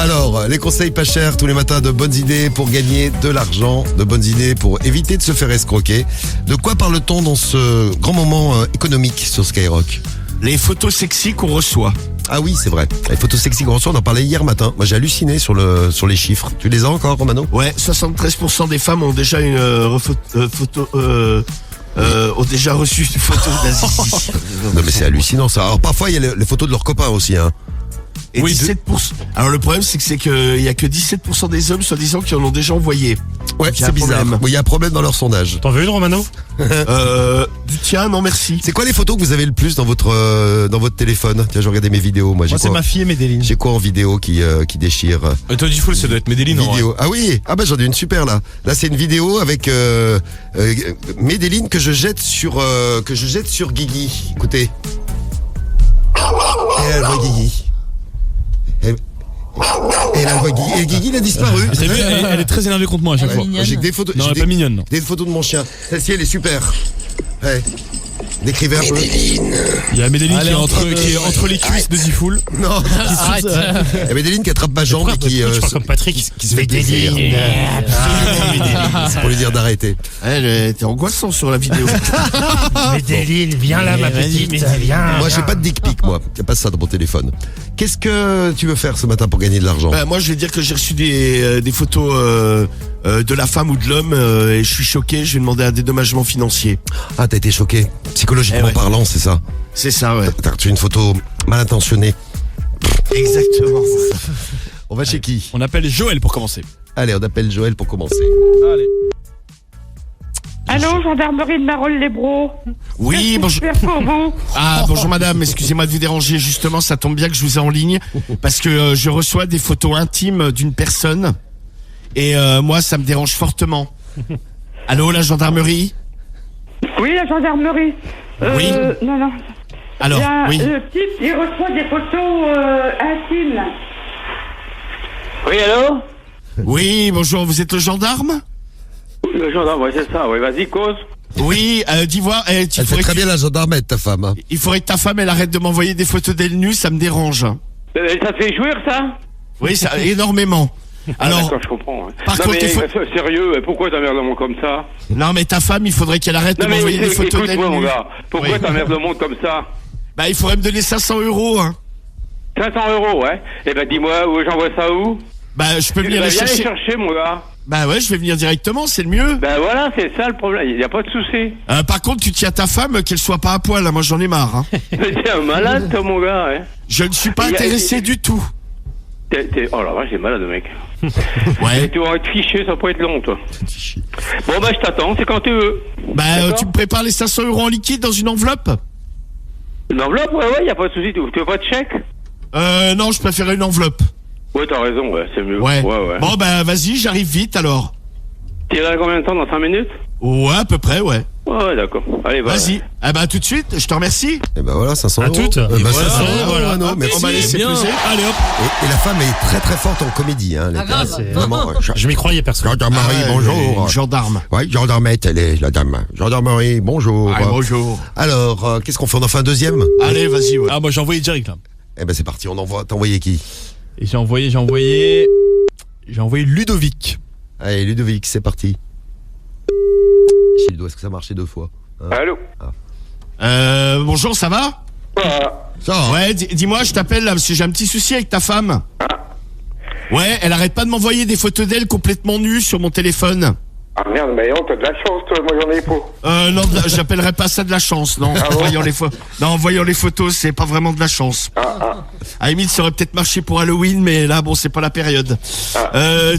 Alors, les conseils pas chers tous les matins, de bonnes idées pour gagner de l'argent, de bonnes idées pour éviter de se faire escroquer. De quoi parle-t-on dans ce grand moment économique sur Skyrock? Les photos sexy qu'on reçoit. Ah oui, c'est vrai. Les photos sexy qu'on reçoit, on en parlait hier matin. Moi, j'ai halluciné sur les chiffres. Tu les as encore, Romano? Ouais, 73% des femmes ont déjà une ont déjà reçu une photo d'Azizi. Non, mais c'est hallucinant ça. Alors parfois, il y a les photos de leurs copains aussi, hein. Et oui, 17%. Alors le problème, c'est qu'il y a que 17% des hommes, soi-disant, qui en ont déjà envoyé. Ouais, c'est bizarre. Oui, il y a un problème dans leur sondage. T'en veux une, Romano? Du tien, non merci. C'est quoi les photos que vous avez le plus dans votre téléphone? Tiens, je regardais mes vidéos. Moi, c'est ma fille et Medellin. J'ai quoi en vidéo qui déchire? Toi, du full, ça doit être Medellin, non? Vidéo. Ah oui. Ah bah j'en ai une super là. Là, c'est une vidéo avec Medellin que je jette sur Guigui. Écoutez. Et elle voit Guigui. Et là, Guigui. Et Guigui, il a disparu. T'as vu, elle est très énervée contre moi à chaque fois. J'ai que des photos. Non, elle est pas mignonne, non. Des photos de mon chien. Celle-ci, elle est super. Ouais. Décrivez un peu. Il y a Medellin qui est entre les cuisses de Zifoul. Non, Arrête. il y a Medellin qui attrape ma jambe et qui tu parles comme Patrick. qui se fait plaisir. C'est pour lui dire d'arrêter. Elle était angoissante sur la vidéo. Medellin, viens là, ma petite, viens. Moi, j'ai pas de dick pic, moi. Y a pas ça dans mon téléphone. Qu'est-ce que tu veux faire ce matin pour gagner de l'argent? Moi, je vais dire que j'ai reçu des photos de la femme ou de l'homme et je suis choqué. Je vais demander un dédommagement financier. Ah, t'as été choqué. Psychologiquement ouais. parlant, c'est ça? C'est ça, ouais. T'as reçu une photo mal intentionnée. Exactement. On va chez qui? On appelle Joël pour commencer. Allez, on appelle Joël pour commencer. Allez. Allô, gendarmerie de Marolles-les-Bros. Oui, bonjour. Faire pour vous. Ah, bonjour madame, excusez-moi de vous déranger. Justement, ça tombe bien que je vous ai en ligne parce que je reçois des photos intimes d'une personne et moi, ça me dérange fortement. Allô, la gendarmerie? Oui, la gendarmerie. Oui. Non. Alors, oui. Le type, il reçoit des photos intimes. Oui, allô? Oui, bonjour, vous êtes le gendarme? Le gendarme, ouais, c'est ça, oui, vas-y, cause. Oui, dis-moi, Elle fait très bien la gendarmette, ta femme. Hein. il faudrait que ta femme, elle arrête de m'envoyer des photos d'elle nue, ça me dérange. Ça te fait jouir, ça? Oui, ça, énormément. Alors, d'accord, je comprends. Ouais. par non, contre, mais sérieux, pourquoi t'emmerdes le monde comme ça? non, mais ta femme, il faudrait qu'elle arrête de Non, mais m'envoyer des photos d'elle écoute-moi, mon nue. gars, pourquoi Oui. t'emmerdes le monde comme ça? Bah, il faudrait me donner 500 €, hein. 500 €, ouais. Eh ben, dis-moi, où j'envoie ça où? Bah, je peux venir les Viens les chercher. chercher, mon gars. Bah ouais, je vais venir directement, c'est le mieux. Ben voilà, c'est ça le problème, y a pas de souci. Par contre, tu tiens à ta femme qu'elle soit pas à poil, là, moi j'en ai marre. Hein. T'es un malade, toi, mon gars, ouais. Je ne suis pas Il y a- intéressé du tout. Oh la vache, j'ai malade, mec. Ouais. Tu vas être fiché, ça peut être long, toi. Bon, bah, je t'attends, c'est quand tu veux. Bah, D'accord. tu me prépares les 500 € en liquide dans une enveloppe? Une enveloppe, ouais, y a pas de souci. Tu veux pas de chèque? Non, je préférais une enveloppe. Ouais, t'as raison, ouais, c'est mieux. Ouais. Ouais. Bon, bah, vas-y, j'arrive vite alors. T'es là combien de temps? Dans 5 minutes? Ouais, à peu près, ouais. Ouais, d'accord. Allez, va. Vas-y. Ah bah, tout de suite, je te remercie. Et ben voilà, 500 À €. toutes. Bah, Et 500 voilà, €, voilà. non, merci. On va laisser Bien. peser. Allez hop. Et la femme est très très forte en comédie. Hein, C'est- vraiment. Je m'y croyais, perso. Gendarmerie, Ah, bonjour. Gendarme. Ouais, gendarmette, elle est la dame. Gendarmerie, bonjour. Ah, bonjour. Alors, qu'est-ce qu'on fait? On en fait un deuxième? Allez, vas-y, ouais. Ah, moi j'ai envoyé direct là. Eh ben c'est parti, on envoie. T'as envoyé qui? Et j'ai envoyé Ludovic. Allez, Ludovic, c'est parti. Est-ce que ça marchait 2 fois? Hein? Allô? Bonjour, ça va? Ça va, hein? Ouais, dis-moi, je t'appelle là parce que j'ai un petit souci avec ta femme. Ouais, elle arrête pas de m'envoyer des photos d'elle complètement nues sur mon téléphone. Ah merde, mais non, t'as de la chance, toi, moi j'en ai pas. Non, j'appellerais pas ça de la chance, non. En voyant les photos, c'est pas vraiment de la chance. À la limite, ça aurait peut-être marché pour Halloween, mais là, bon, c'est pas la période.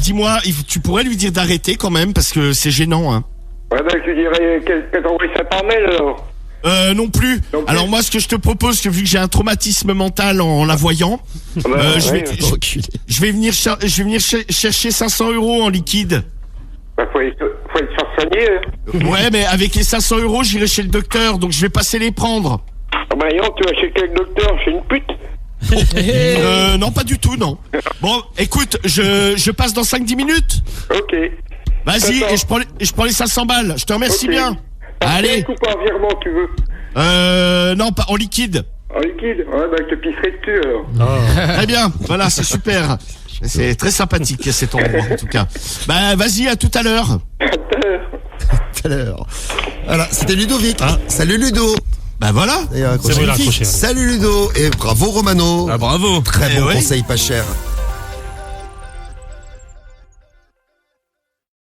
Dis-moi, tu pourrais lui dire d'arrêter quand même, parce que c'est gênant, hein. Ouais, ben, je dirais qu'elle t'envoie ça par mail, alors. Non plus. Non plus. Alors moi, ce que je te propose, que vu que j'ai un traumatisme mental en la voyant, je vais venir chercher 500 € en liquide. Bah, faut aller se faire soigner. Ouais, mais avec les 500 €, j'irai chez le docteur, donc je vais passer les prendre. Ah bah non, tu vas chez quel docteur? Chez une pute? Non, pas du tout, non. Bon, écoute, je passe dans 5-10 minutes. Ok. Vas-y, D'accord. et je prends les 500 balles. Je te remercie Ok. bien. Par Allez. chèque ou par virement, tu veux? Non, pas en liquide. En liquide? Ouais, bah, je te pisserai dessus, alors. Très bien, voilà, c'est super. C'est très sympathique cet endroit en tout cas. Bah vas-y, à tout à l'heure. Tout à l'heure. Voilà, c'était Ludovic. Salut Ludo. Bah voilà. C'est bon, il a accroché. Salut Ludo et bravo Romano. Ah bravo. Très bon ouais. conseil pas cher.